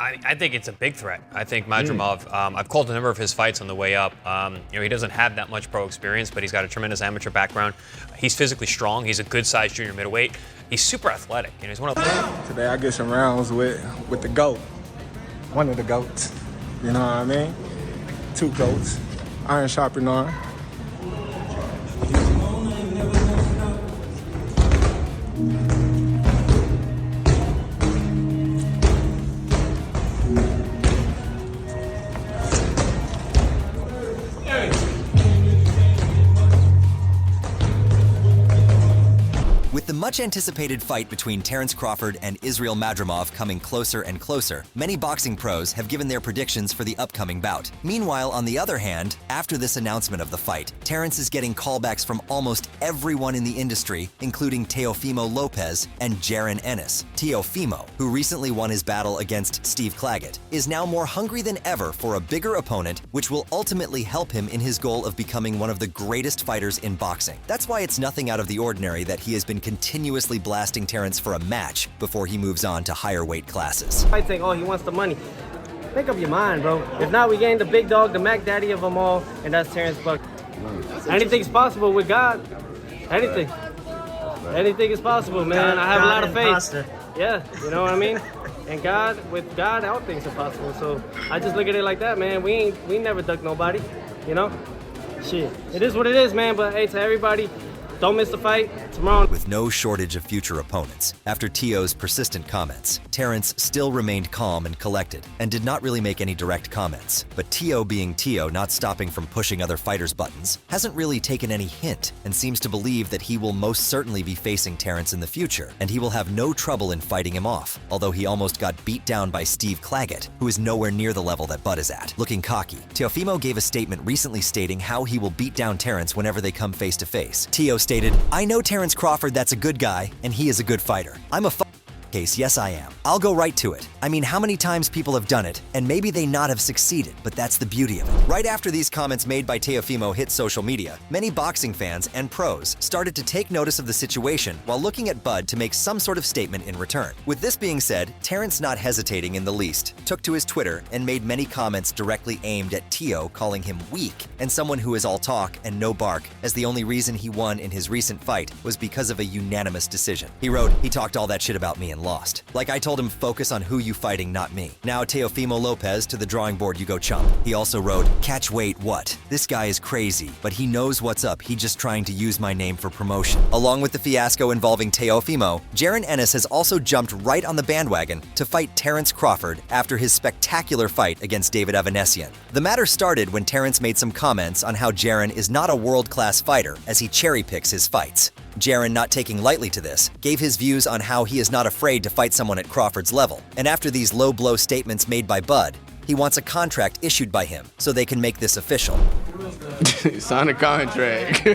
I think it's a big threat. I think Madrimov, I've called a number of his fights on the way up. He doesn't have that much pro experience, but he's got a tremendous amateur background. He's physically strong. He's a good-sized junior middleweight. He's super athletic. He's one of Today I get some rounds with the GOAT. One of the GOATs. You know what I mean? 2 GOATs. Iron sharpening iron. With the much-anticipated fight between Terence Crawford and Israil Madrimov coming closer and closer, many boxing pros have given their predictions for the upcoming bout. Meanwhile, on the other hand, after this announcement of the fight, Terence is getting callbacks from almost everyone in the industry, including Teofimo Lopez and Jaron Ennis. Teofimo, who recently won his battle against Steve Claggett, is now more hungry than ever for a bigger opponent, which will ultimately help him in his goal of becoming one of the greatest fighters in boxing. That's why it's nothing out of the ordinary that he has been continuously blasting Terence for a match before he moves on to higher weight classes. I think, oh, he wants the money. Make up your mind, bro. If not, we gain the big dog, the Mac Daddy of them all, and that's Terence Buck. Anything's possible with God. Anything. Anything is possible, man. I have a lot of faith. Yeah, you know what I mean? And God, with God, all things are possible. So I just look at it like that, man. We never duck nobody, you know? Shit. It is what it is, man. But hey, to everybody, don't miss the fight tomorrow. With no shortage of future opponents, after Teo's persistent comments, Terence still remained calm and collected and did not really make any direct comments. But Teo, being Teo, not stopping from pushing other fighters' buttons, hasn't really taken any hint and seems to believe that he will most certainly be facing Terence in the future, and he will have no trouble in fighting him off, although he almost got beat down by Steve Claggett, who is nowhere near the level that Bud is at. Looking cocky, Teofimo gave a statement recently stating how he will beat down Terence whenever they come face to face. Teo stated, "I know Terence Crawford, that's a good guy, and he is a good fighter. I'm a case, yes I am. I'll go right to it. I mean, how many times people have done it, and maybe they not have succeeded, but that's the beauty of it." Right after these comments made by Teofimo hit social media, many boxing fans and pros started to take notice of the situation while looking at Bud to make some sort of statement in return. With this being said, Terence, not hesitating in the least, took to his Twitter and made many comments directly aimed at Teo, calling him weak and someone who is all talk and no bark, as the only reason he won in his recent fight was because of a unanimous decision. He wrote, "He talked all that shit about me and lost. Like I told him, focus on who you fighting, not me. Now Teofimo Lopez, to the drawing board you go chump." He also wrote, "Catch weight, what? This guy is crazy, but he knows what's up. He just trying to use my name for promotion." Along with the fiasco involving Teofimo, Jaron Ennis has also jumped right on the bandwagon to fight Terence Crawford after his spectacular fight against David Evanesian. The matter started when Terence made some comments on how Jaron is not a world-class fighter as he cherry-picks his fights. Jaron, not taking lightly to this, gave his views on how he is not afraid to fight someone at Crawford's level. And after these low-blow statements made by Bud, he wants a contract issued by him so they can make this official. Sign a contract.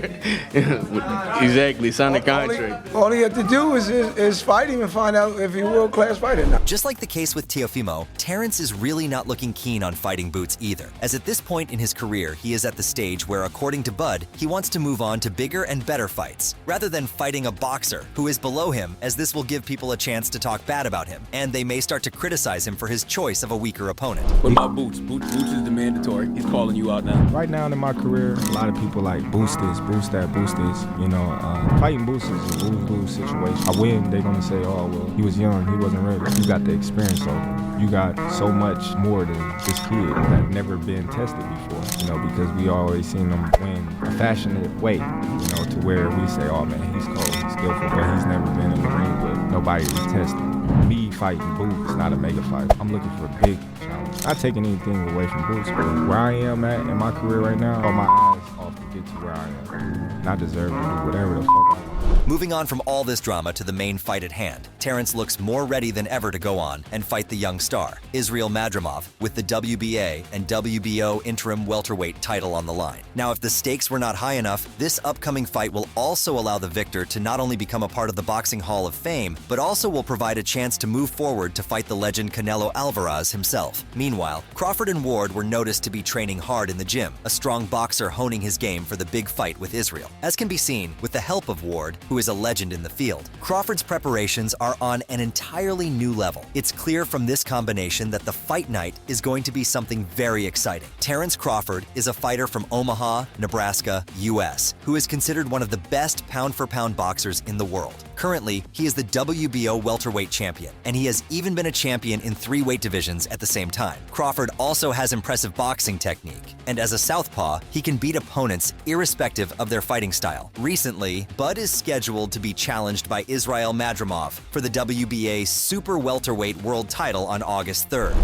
Exactly, sign a contract. All he had to do is fight him and find out if he's a world-class fighter now. Just like the case with Teofimo, Terence is really not looking keen on fighting Boots either, as at this point in his career, he is at the stage where, according to Bud, he wants to move on to bigger and better fights, rather than fighting a boxer who is below him, as this will give people a chance to talk bad about him, and they may start to criticize him for his choice of a weaker opponent. What about Boots? Boots is the mandatory. He's calling you out now. Right now in my career, a lot of people like boost this, boost that, boost this. You know, fighting Boots is a lose-lose situation. I win, they're gonna say, oh, well, he was young, he wasn't ready. You got the experience over him. You got so much more than this kid that never been tested before, you know, because we always seen him win a fashionable way, you know, to where we say, oh man, he's cold, he's skillful, but he's never been in the ring with nobody to test him. Me fighting Boots is not a mega fight. I'm looking for a big challenge. Not taking anything away from Boots, but where I am at in my career right now, all my eyes off to get to where I am. And I deserve to do whatever the fuck I want. Moving on from all this drama to the main fight at hand, Terence looks more ready than ever to go on and fight the young star, Israil Madrimov, with the WBA and WBO interim welterweight title on the line. Now, if the stakes were not high enough, this upcoming fight will also allow the victor to not only become a part of the Boxing Hall of Fame, but also will provide a chance to move forward to fight the legend Canelo Alvarez himself. Meanwhile, Crawford and Ward were noticed to be training hard in the gym, a strong boxer honing his game for the big fight with Israil. As can be seen, with the help of Ward, who who is a legend in the field. Crawford's preparations are on an entirely new level. It's clear from this combination that the fight night is going to be something very exciting. Terence Crawford is a fighter from Omaha, Nebraska, US, who is considered one of the best pound-for-pound boxers in the world. Currently, he is the WBO welterweight champion, and he has even been a champion in 3 weight divisions at the same time. Crawford also has impressive boxing technique, and as a southpaw, he can beat opponents irrespective of their fighting style. Recently, Bud is scheduled to be challenged by Israel Madrimov for the WBA super welterweight world title on August 3rd.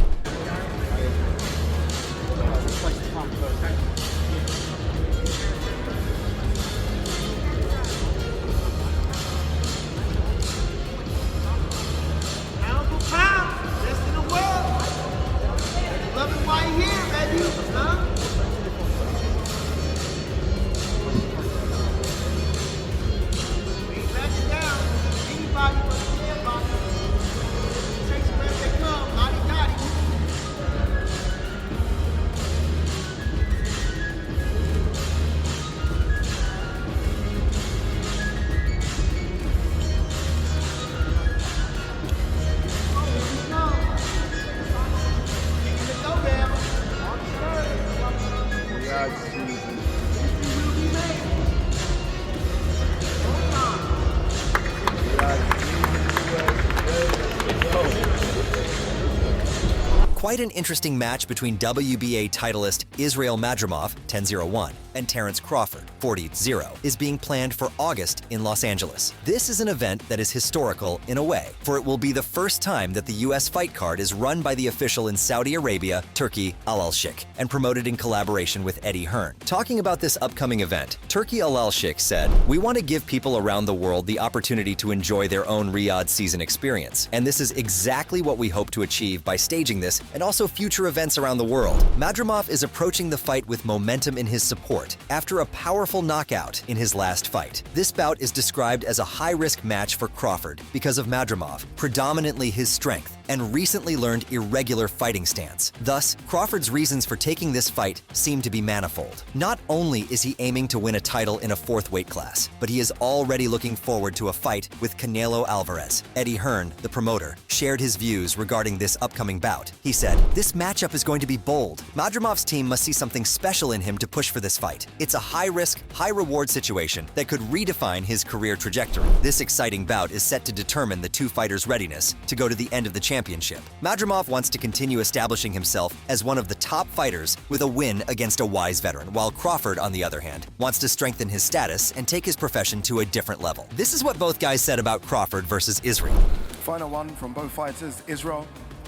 Quite an interesting match between WBA titleist Israel Madrimov, 10-0-1, and Terence Crawford, 40-0, is being planned for August in Los Angeles. This is an event that is historical in a way, for it will be the first time that the US fight card is run by the official in Saudi Arabia, Turki Al-Sheikh, and promoted in collaboration with Eddie Hearn. Talking about this upcoming event, Turki Al-Sheikh said, "We want to give people around the world the opportunity to enjoy their own Riyadh season experience, and this is exactly what we hope to achieve by staging this and also future events around the world." Madrimov is approaching the fight with momentum in his support after a powerful knockout in his last fight. This bout is described as a high-risk match for Crawford because of Madrimov, predominantly his strength, and recently learned irregular fighting stance. Thus, Crawford's reasons for taking this fight seem to be manifold. Not only is he aiming to win a title in a 4th weight class, but he is already looking forward to a fight with Canelo Alvarez. Eddie Hearn, the promoter, shared his views regarding this upcoming bout. He said, "This matchup is going to be bold. Madrimov's team must see something special in him to push for this fight. It's a high-risk, high-reward situation that could redefine his career trajectory. This exciting bout is set to determine the two fighters' readiness to go to the end of the championship. Madrimov wants to continue establishing himself as one of the top fighters with a win against a wise veteran, while Crawford, on the other hand, wants to strengthen his status and take his profession to a different level." This is what both guys said about Crawford versus Israel. Final one from both fighters. Israel,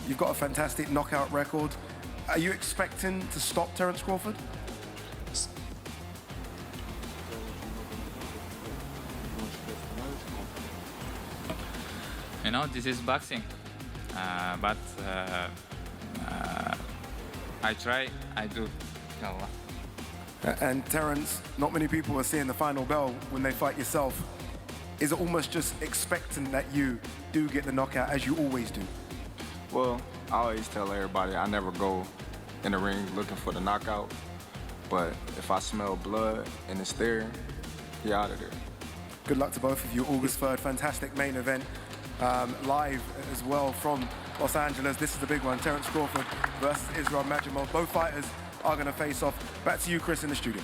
you've got a fantastic knockout record. Are you expecting to stop Terence Crawford? You know, this is boxing, but I try, I do. Inshallah. And Terence, not many people are seeing the final bell when they fight yourself. Is it almost just expecting that you do get the knockout as you always do? Well, I always tell everybody I never go in the ring looking for the knockout, but if I smell blood and it's there, you're out of there. Good luck to both of you. August 3rd, fantastic main event. Live as well from Los Angeles. This is the big one, Terence Crawford versus Israel Madrimov. Both fighters are going to face off. Back to you, Chris, in the studio.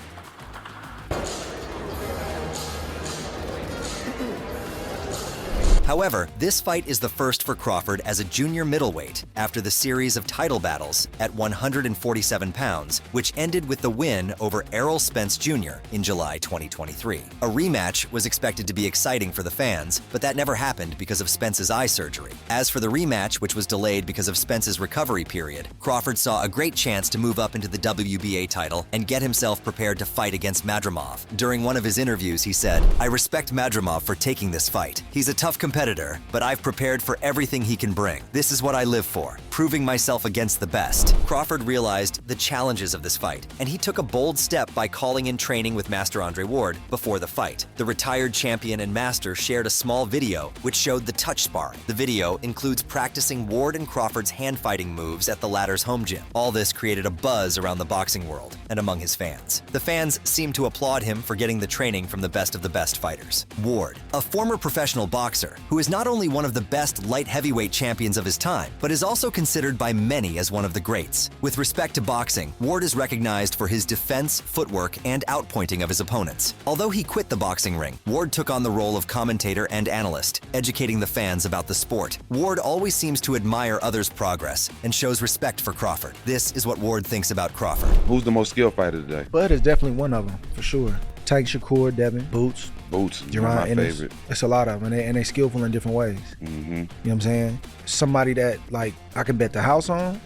However, this fight is the first for Crawford as a junior middleweight after the series of title battles at 147 pounds, which ended with the win over Errol Spence Jr. in July 2023. A rematch was expected to be exciting for the fans, but that never happened because of Spence's eye surgery. As for the rematch, which was delayed because of Spence's recovery period, Crawford saw a great chance to move up into the WBA title and get himself prepared to fight against Madrimov. During one of his interviews, he said, "I respect Madrimov for taking this fight. He's a tough competitor competitor, but I've prepared for everything he can bring. This is what I live for, proving myself against the best. Crawford realized the challenges of this fight, and he took a bold step by calling in training with Master Andre Ward before the fight. The retired champion and master shared a small video which showed the touch sparring. The video includes practicing Ward and Crawford's hand fighting moves at the latter's home gym. All this created a buzz around the boxing world and among his fans. The fans seemed to applaud him for getting the training from the best fighters. Ward, a former professional boxer who is not only one of the best light heavyweight champions of his time, but is also considered by many as one of the greats. With respect to boxing, Ward is recognized for his defense, footwork, and outpointing of his opponents. Although he quit the boxing ring, Ward took on the role of commentator and analyst, educating the fans about the sport. Ward always seems to admire others' progress and shows respect for Crawford. This is what Ward thinks about Crawford. Who's the most skilled fighter today? Bud is definitely one of them, for sure. Tyke Shakur, Devin, Boots, Jaron Ennis. favorite. It's a lot of them, and they skillful in different ways. You know what I'm saying? Somebody that, like, I can bet the house on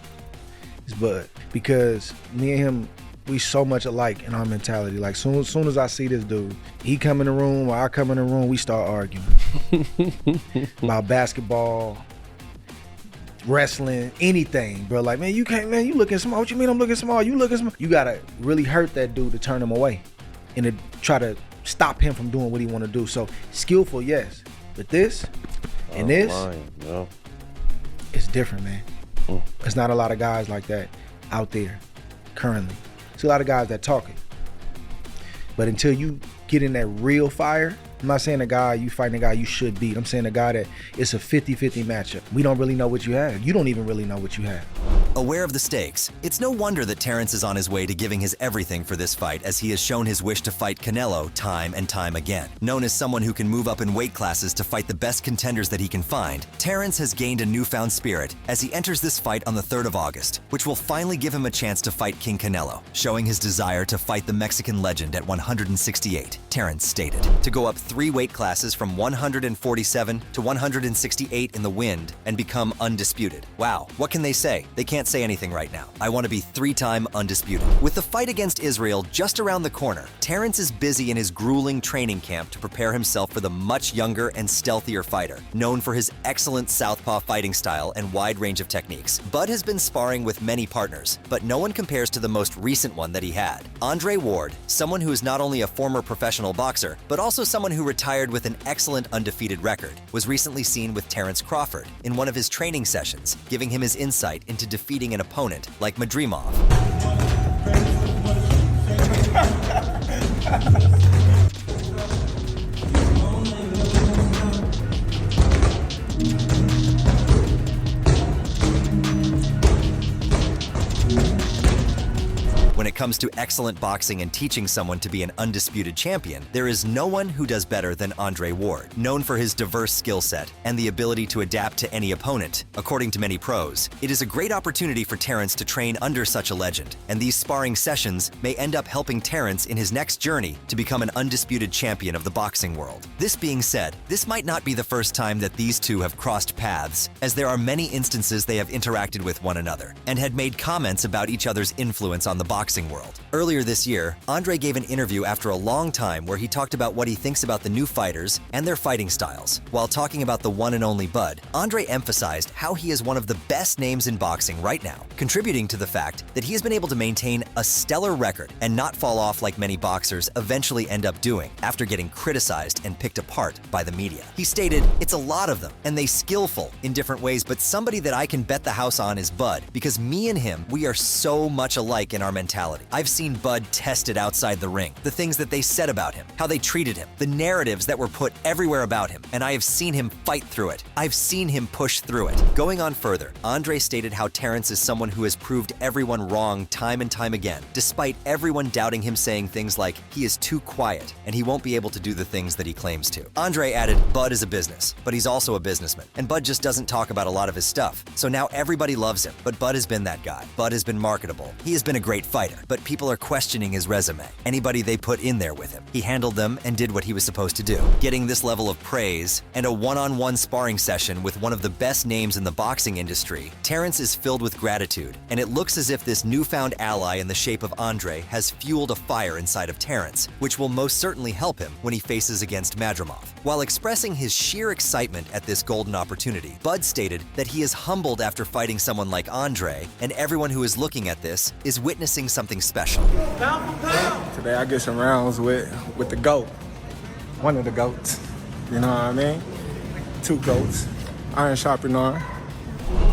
is Bud, because me and him, we so much alike in our mentality. Like, soon as I see this dude, he come in the room or I come in the room, we start arguing about basketball, wrestling, anything, bro. Like, man, you can't, man, you looking small. What you mean I'm looking small? You looking small. You gotta really hurt that dude to turn him away and to try to stop him from doing what he want to do. So skillful, yes, but this and this, no. It's different, man. There's not a lot of guys like that out there currently. There's a lot of guys that talking, but until you get in that real fire, I'm not saying a guy, you fighting a guy you should beat. I'm saying a guy that it's a 50-50 matchup. We don't really know what you have. You don't even really know what you have. Aware of the stakes, it's no wonder that Terence is on his way to giving his everything for this fight, as he has shown his wish to fight Canelo time and time again. Known as someone who can move up in weight classes to fight the best contenders that he can find, Terence has gained a newfound spirit as he enters this fight on the 3rd of August, which will finally give him a chance to fight King Canelo, showing his desire to fight the Mexican legend at 168, Terence stated. To go up 3 weight classes from 147 to 168 in the wind and become undisputed. Wow, what can they say? They can't say anything right now. I want to be 3-time undisputed. With the fight against Israel just around the corner, Terence is busy in his grueling training camp to prepare himself for the much younger and stealthier fighter, known for his excellent southpaw fighting style and wide range of techniques. Bud has been sparring with many partners, but no one compares to the most recent one that he had. Andre Ward, someone who is not only a former professional boxer, but also someone who retired with an excellent undefeated record, was recently seen with Terence Crawford in one of his training sessions, giving him his insight into defeating an opponent like Madrimov. When it comes to excellent boxing and teaching someone to be an undisputed champion, there is no one who does better than Andre Ward, known for his diverse skill set and the ability to adapt to any opponent. According to many pros, it is a great opportunity for Terence to train under such a legend, and these sparring sessions may end up helping Terence in his next journey to become an undisputed champion of the boxing world. This being said, this might not be the first time that these two have crossed paths, as there are many instances they have interacted with one another and had made comments about each other's influence on the boxing world. Earlier this year, Andre gave an interview after a long time where he talked about what he thinks about the new fighters and their fighting styles. While talking about the one and only Bud, Andre emphasized how he is one of the best names in boxing right now, contributing to the fact that he has been able to maintain a stellar record and not fall off like many boxers eventually end up doing after getting criticized and picked apart by the media. He stated, "It's a lot of them, and they skillful in different ways, but somebody that I can bet the house on is Bud, because me and him, we are so much alike in our mentality. I've seen Bud tested outside the ring, the things that they said about him, how they treated him, the narratives that were put everywhere about him, and I have seen him fight through it. I've seen him push through it." Going on further, Andre stated how Terence is someone who has proved everyone wrong time and time again, despite everyone doubting him, saying things like he is too quiet and he won't be able to do the things that he claims to. Andre added, "Bud is a business, but he's also a businessman, and Bud just doesn't talk about a lot of his stuff. So now everybody loves him, but Bud has been that guy. Bud has been marketable. He has been a great fighter. fighter, but people are questioning his resume. Anybody they put in there with him, he handled them and did what he was supposed to do. Getting this level of praise and a one-on-one sparring session with one of the best names in the boxing industry, Terence is filled with gratitude, and it looks as if this newfound ally in the shape of Andre has fueled a fire inside of Terence, which will most certainly help him when he faces against Madrimov. While expressing his sheer excitement at this golden opportunity, Bud stated that he is humbled after fighting someone like Andre, and everyone who is looking at this is witnessing something special. Today I get some rounds with the GOAT. One of the GOATs. You know what I mean? Two GOATs. Iron sharpening iron.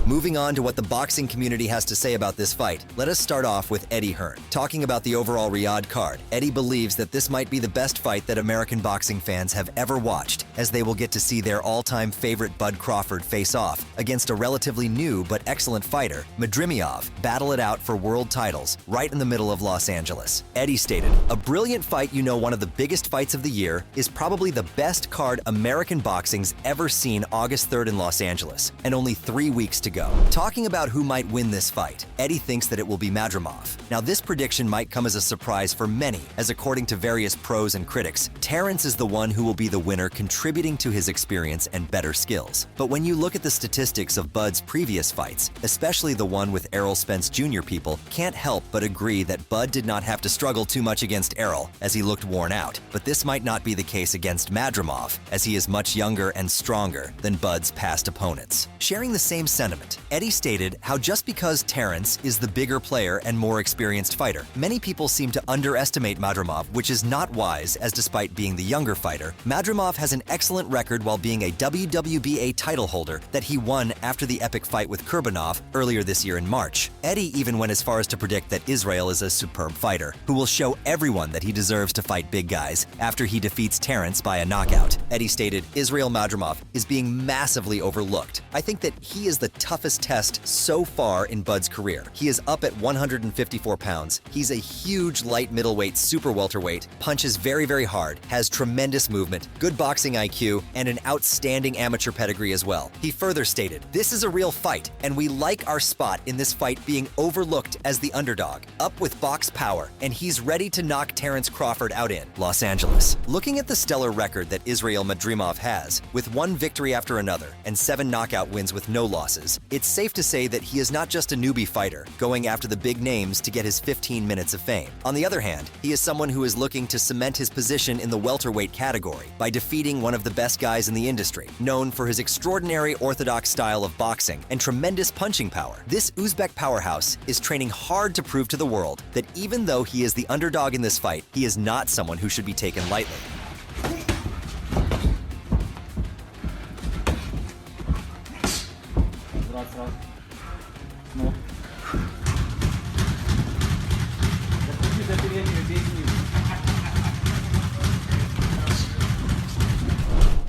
Moving on to what the boxing community has to say about this fight, let us start off with Eddie Hearn. Talking about the overall Riyadh card, Eddie believes that this might be the best fight that American boxing fans have ever watched, as they will get to see their all-time favorite Bud Crawford face off against a relatively new but excellent fighter, Madrimov, battle it out for world titles right in the middle of Los Angeles. Eddie stated, "A brilliant fight, you know, one of the biggest fights of the year, is probably the best card American boxing's ever seen August 3rd in Los Angeles, and only 3 weeks to go." Talking about who might win this fight, Eddie thinks that it will be Madrimov. Now, this prediction might come as a surprise for many, as according to various pros and critics, Terence is the one who will be the winner, contributing to his experience and better skills. But when you look at the statistics of Bud's previous fights, especially the one with Errol Spence Jr., people can't help but agree that Bud did not have to struggle too much against Errol, as he looked worn out. But this might not be the case against Madrimov, as he is much younger and stronger than Bud's past opponents. Sharing the same sentiment, Eddie stated how just because Terence is the bigger player and more experienced fighter, many people seem to underestimate Madrimov, which is not wise, as despite being the younger fighter, Madrimov has an excellent record while being a WWBA title holder that he won after the epic fight with Kurbanov earlier this year in March. Eddie even went as far as to predict that Israel is a superb fighter, who will show everyone that he deserves to fight big guys after he defeats Terence by a knockout. Eddie stated, "Israel Madrimov is being massively overlooked. I think that he is the toughest test so far in Bud's career. He is up at 154 pounds. He's a huge light middleweight super welterweight, punches very, very hard, has tremendous movement, good boxing IQ, and an outstanding amateur pedigree as well." He further stated, "This is a real fight, and we like our spot in this fight being overlooked as the underdog, up with box power, and he's ready to knock Terence Crawford out in Los Angeles." Looking at the stellar record that Israel Madrimov has, with one victory after another and 7 knockout wins with no losses, it's safe to say that he is not just a newbie fighter, going after the big names to get his 15 minutes of fame. On the other hand, he is someone who is looking to cement his position in the welterweight category by defeating one of the best guys in the industry, known for his extraordinary orthodox style of boxing and tremendous punching power. This Uzbek powerhouse is training hard to prove to the world that even though he is the underdog in this fight, he is not someone who should be taken lightly.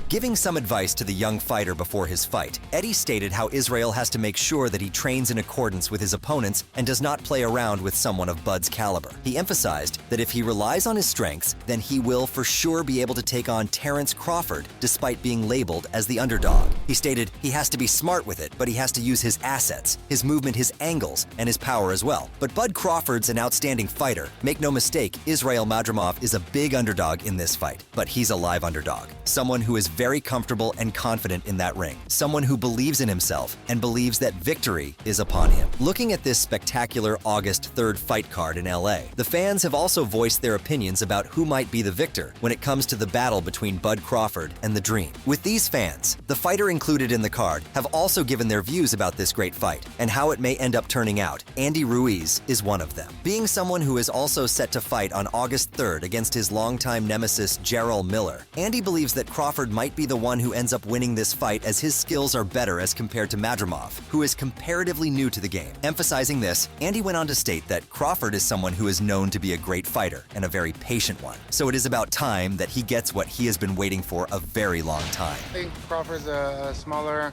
Giving some advice to the young fighter before his fight, Eddie stated how Israel has to make sure that he trains in accordance with his opponents and does not play around with someone of Bud's caliber. He emphasized that if he relies on his strengths, then he will for sure be able to take on Terence Crawford despite being labeled as the underdog. He stated he has to be smart with it, but he has to use his assets, his movement, his angles, and his power as well. But Bud Crawford's an outstanding fighter. Make no mistake, Israel Madrimov is a big underdog in this fight, but he's a live underdog. Someone who is very comfortable and confident in that ring. Someone who believes in himself and believes that victory is upon him. Looking at this spectacular August 3rd fight card in LA, the fans have also voiced their opinions about who might be the victor when it comes to the battle between Bud Crawford and The Dream. With these fans, the fighter included in the card have also given their views about this great fight and how it may end up turning out. Andy Ruiz is one of them. Being someone who is also set to fight on August 3rd against his longtime nemesis Jaron Miller, Andy believes that Crawford might be the one who ends up winning this fight, as his skills are better as compared to Madrimov, who is comparatively new to the game. Emphasizing this, Andy went on to state that Crawford is someone who is known to be a great fighter and a very patient one. So it is about time that he gets what he has been waiting for a very long time. I think Crawford's a smaller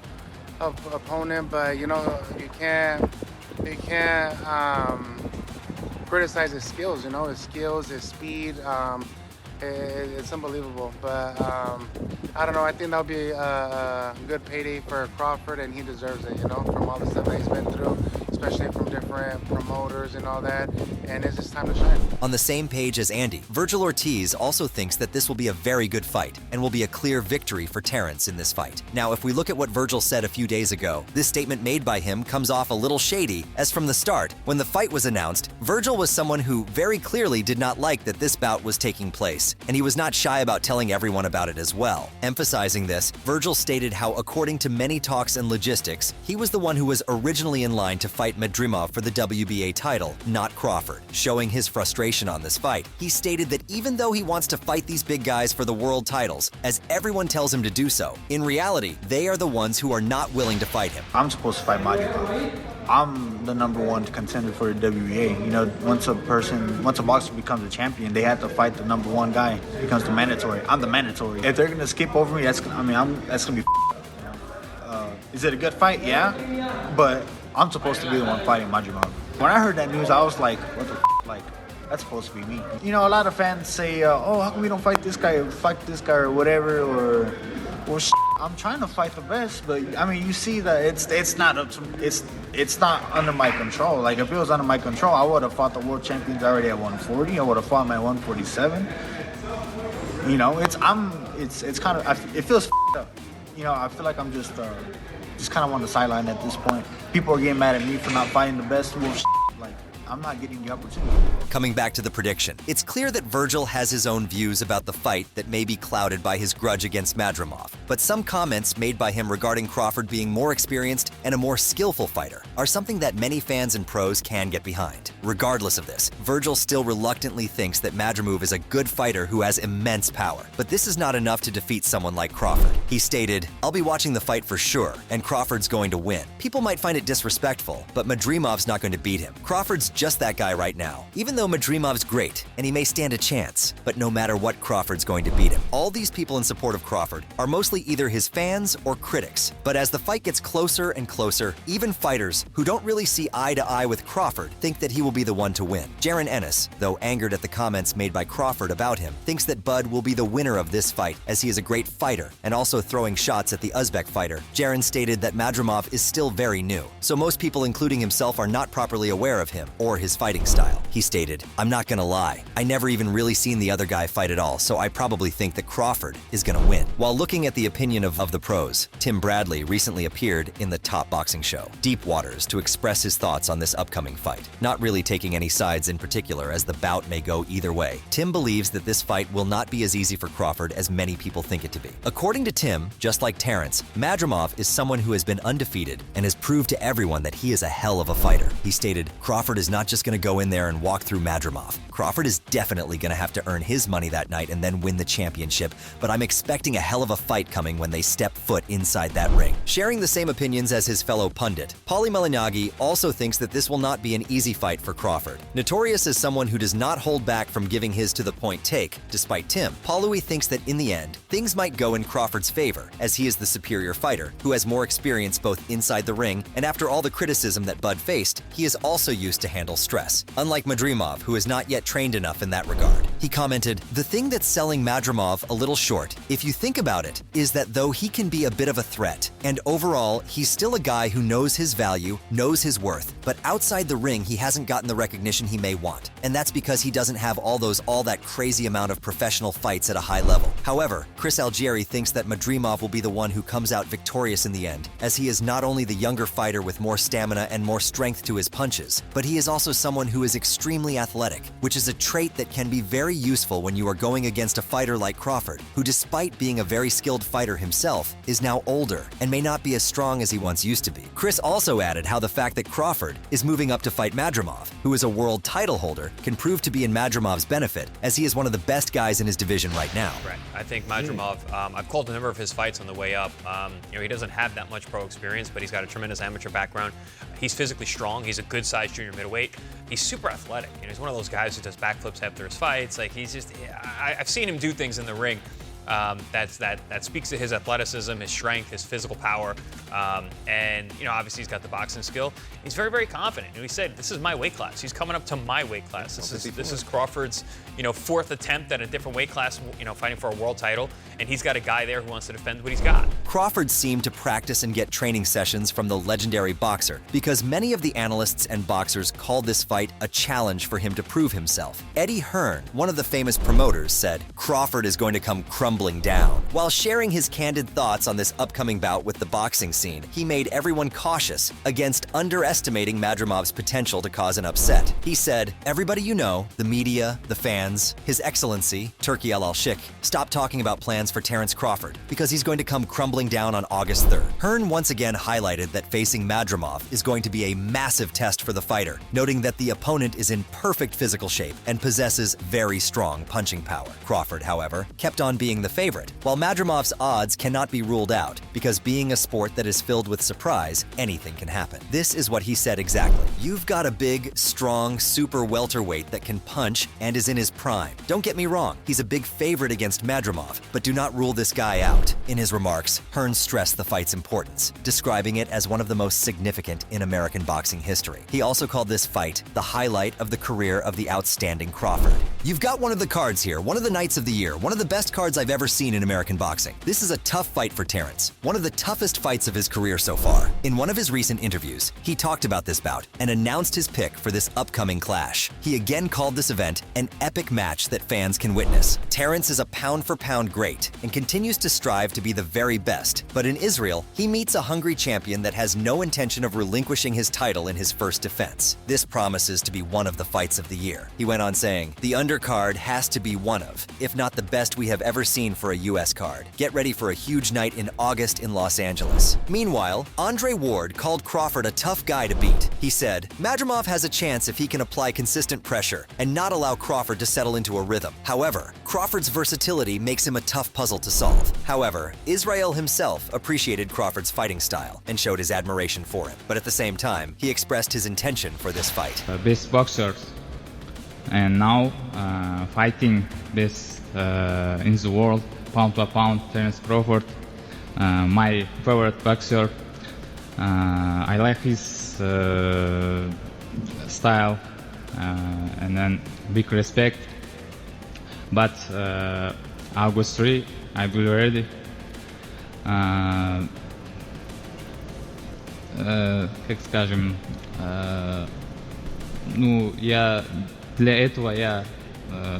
opponent, but you know, you can't criticize his skills. You know, his skills, his speed. It's unbelievable, but I don't know. I think that'll be a good payday for Crawford, and he deserves it. You know, from all the stuff that he's been through, especially from different promoters and all that. And it's just time to shine. On the same page as Andy, Virgil Ortiz also thinks that this will be a very good fight and will be a clear victory for Terence in this fight. Now, if we look at what Virgil said a few days ago, this statement made by him comes off a little shady, as from the start, when the fight was announced, Virgil was someone who very clearly did not like that this bout was taking place, and he was not shy about telling everyone about it as well. Emphasizing this, Virgil stated how, according to many talks and logistics, he was the one who was originally in line to fight Madrimov for the WBA title, not Crawford. Showing his frustration on this fight, he stated that even though he wants to fight these big guys for the world titles, as everyone tells him to do so, in reality, they are the ones who are not willing to fight him. I'm supposed to fight Madrimov. I'm the #1 contender for the WBA. You know, once a boxer becomes a champion, they have to fight the #1 guy. It becomes the mandatory. I'm the mandatory. If they're gonna skip over me, that's gonna be. Is it a good fight? Yeah, but I'm supposed to be the one fighting Madrimov. When I heard that news, I was like, what the like? That's supposed to be me. You know, a lot of fans say, oh, how come we don't fight this guy or whatever, or well, I'm trying to fight the best, but I mean, you see that it's not up to it's not under my control. Like if it was under my control, I would have fought the world champions already at 140. I would have fought him at 147. You know, it kind of it feels up. You know, I feel like I'm just kind of on the sideline at this point. People are getting mad at me for not fighting the best. Well, like I'm not getting the opportunity. Coming back to the prediction, it's clear that Virgil has his own views about the fight that may be clouded by his grudge against Madrimov, but some comments made by him regarding Crawford being more experienced and a more skillful fighter are something that many fans and pros can get behind. Regardless of this, Virgil still reluctantly thinks that Madrimov is a good fighter who has immense power, but this is not enough to defeat someone like Crawford. He stated, "I'll be watching the fight for sure, and Crawford's going to win. People might find it disrespectful, but Madrimov's not going to beat him. Crawford's just that guy right now. Even though Madrimov's great, and he may stand a chance, but no matter what, Crawford's going to beat him." All these people in support of Crawford are mostly either his fans or critics, but as the fight gets closer and closer, even fighters who don't really see eye to eye with Crawford think that he will be the one to win. Jaron Ennis, though angered at the comments made by Crawford about him, thinks that Bud will be the winner of this fight as he is a great fighter and also throwing shots at the Uzbek fighter. Jaron stated that Madrimov is still very new, so most people, including himself, are not properly aware of him or his fighting style. He stated, "I'm not gonna lie, I never even really seen the other guy fight at all, so I probably think that Crawford is gonna win." While looking at the opinion of the pros, Tim Bradley recently appeared in the Top Boxing Show, Deep Waters, to express his thoughts on this upcoming fight, not really taking any sides in particular as the bout may go either way. Tim believes that this fight will not be as easy for Crawford as many people think it to be. According to Tim, just like Terence, Madrimov is someone who has been undefeated and has proved to everyone that he is a hell of a fighter. He stated, "Crawford is not just going to go in there and walk through Madrimov. Crawford is definitely going to have to earn his money that night and then win the championship, but I'm expecting a hell of a fight coming when they step foot inside that ring." Sharing the same opinions as his fellow pundit, Paulie Malignaggi also thinks that this will not be an easy fight for Crawford. Notorious as someone who does not hold back from giving his to-the-point take, despite Tim, Paulie thinks that in the end, things might go in Crawford's favor, as he is the superior fighter, who has more experience both inside the ring, and after all the criticism that Bud faced, he is also used to handle stress, unlike Madrimov, who is not yet trained enough in that regard. He commented, "The thing that's selling Madrimov a little short, if you think about it, is that though he can be a bit of a threat, and overall, he's still a guy who knows his value, knows his worth, but outside the ring, he hasn't gotten the recognition he may want, and that's because he doesn't have all that crazy amount of professional fights at a high level." However, Chris Algieri thinks that Madrimov will be the one who comes out victorious in the end, as he is not only the younger fighter with more stamina and more strength to his punches, but he is also someone who is extremely athletic, which is a trait that can be very useful when you are going against a fighter like Crawford, who despite being a very skilled fighter himself, is now older and may not be as strong as he once used to be. Chris also added how the fact that Crawford is moving up to fight Madrimov, who is a world title holder, can prove to be in Madrimov's benefit, as he is one of the best guys in his division right now. Right. I think Madrimov, I've called a number of his fights on the way up. He doesn't have that much pro experience, but he's got a tremendous amateur background. He's physically strong. He's a good-sized junior middleweight. He's super athletic. He's one of those guys who does backflips after his fights. Like I've seen him do things in the ring that speaks to his athleticism, his strength, his physical power. And obviously he's got the boxing skill. He's very, very confident. He said, "This is my weight class. He's coming up to my weight class. This is Crawford's, fourth attempt at a different weight class, fighting for a world title, and he's got a guy there who wants to defend what he's got." Crawford seemed to practice and get training sessions from the legendary boxer because many of the analysts and boxers called this fight a challenge for him to prove himself. Eddie Hearn, one of the famous promoters, said Crawford is going to come crumbling down. While sharing his candid thoughts on this upcoming bout with the boxing scene, he made everyone cautious against underestimating Madrimov's potential to cause an upset. He said, "Everybody you know, the media, the fans, His Excellency, Turki Al-Sheikh, stop talking about plans for Terence Crawford because he's going to come crumbling down on August 3rd. Hearn once again highlighted that facing Madrimov is going to be a massive test for the fighter, noting that the opponent is in perfect physical shape and possesses very strong punching power. Crawford, however, kept on being the favorite, while Madrimov's odds cannot be ruled out because being a sport that is filled with surprise, anything can happen. This is what he said exactly. "You've got a big, strong, super welterweight that can punch and is in his prime. Don't get me wrong, he's a big favorite against Madrimov, but do not rule this guy out." In his remarks, Hearn stressed the fight's importance, describing it as one of the most significant in American boxing history. He also called this fight the highlight of the career of the outstanding Crawford. "You've got one of the cards here, one of the nights of the year, one of the best cards I've ever seen in American boxing. This is a tough fight for Terence, one of the toughest fights of his career so far." In one of his recent interviews, he talked about this bout and announced his pick for this upcoming clash. He again called this event an epic match that fans can witness. Terence is a pound-for-pound great and continues to strive to be the very best, but in Israel, he meets a hungry champion that has no intention of relinquishing his title in his first defense. This promises to be one of the fights of the year. He went on saying, "The undercard has to be one of, if not the best we have ever seen for a US card. Get ready for a huge night in August in Los Angeles." Meanwhile, Andre Ward called Crawford a tough guy to beat. He said, "Madrimov has a chance if he can apply consistent pressure and not allow Crawford to settle into a rhythm. However, Crawford's versatility makes him a tough puzzle to solve." However, Israel himself appreciated Crawford's fighting style and showed his admiration for him. But at the same time, he expressed his intention for this fight. Best boxers, and now fighting best in the world, pound to pound, Terence Crawford, my favorite boxer. I like his style, and then big respect. But August 3, I will be ready. Как скажем, я для этого я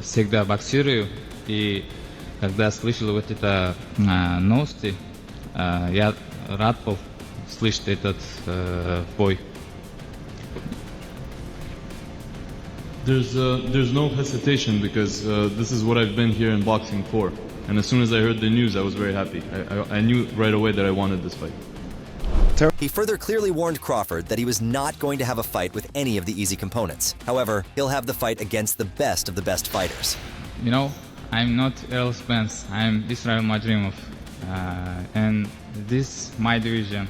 всегда боксирую, и когда слышал вот это новости, я рад был слышать этот бой. There's no hesitation because this is what I've been here in boxing for. And as soon as I heard the news, I was very happy. I knew right away that I wanted this fight. He further clearly warned Crawford that he was not going to have a fight with any of the easy components. However, he'll have the fight against the best of the best fighters. I'm not Errol Spence, I'm Israel Madrimov. And this my division.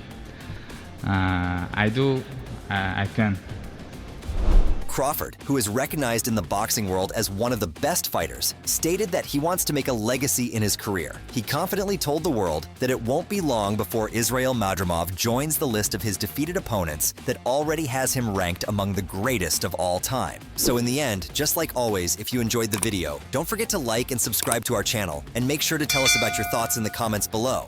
I can. Crawford, who is recognized in the boxing world as one of the best fighters, stated that he wants to make a legacy in his career. He confidently told the world that it won't be long before Israel Madrimov joins the list of his defeated opponents that already has him ranked among the greatest of all time. So in the end, just like always, if you enjoyed the video, don't forget to like and subscribe to our channel, and make sure to tell us about your thoughts in the comments below.